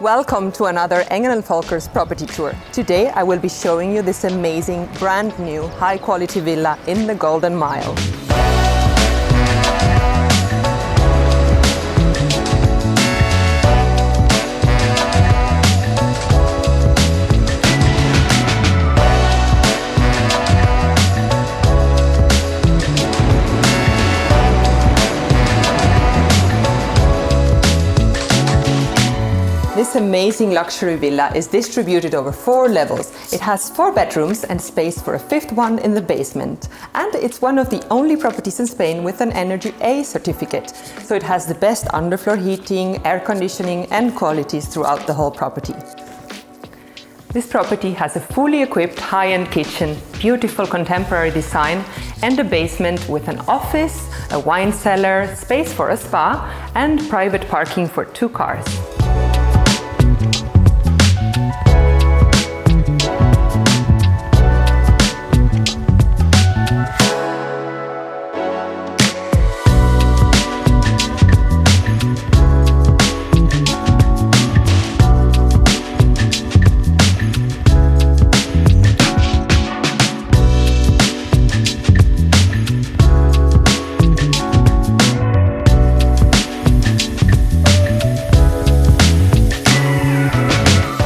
Welcome to another Engel Völkers property tour. Today I will be showing you this amazing, brand new, high quality villa in the Golden Mile. This amazing luxury villa is distributed over 4 levels. It has 4 bedrooms and space for a 5th one in the basement. And it's one of the only properties in Spain with an Energy A certificate. So it has the best underfloor heating, air conditioning and qualities throughout the whole property. This property has a fully equipped high-end kitchen, beautiful contemporary design and a basement with an office, a wine cellar, space for a spa and private parking for 2 cars.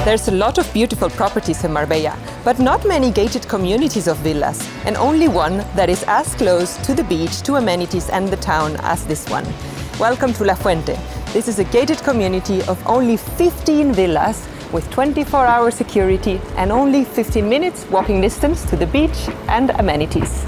There's a lot of beautiful properties in Marbella, but not many gated communities of villas, and only one that is as close to the beach, to amenities and the town as this one. Welcome to La Fuente. This is a gated community of only 15 villas with 24-hour security and only 15 minutes walking distance to the beach and amenities.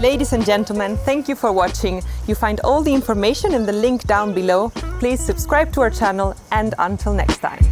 Ladies and gentlemen, thank you for watching. You find all the information in the link down below. Please subscribe to our channel and until next time.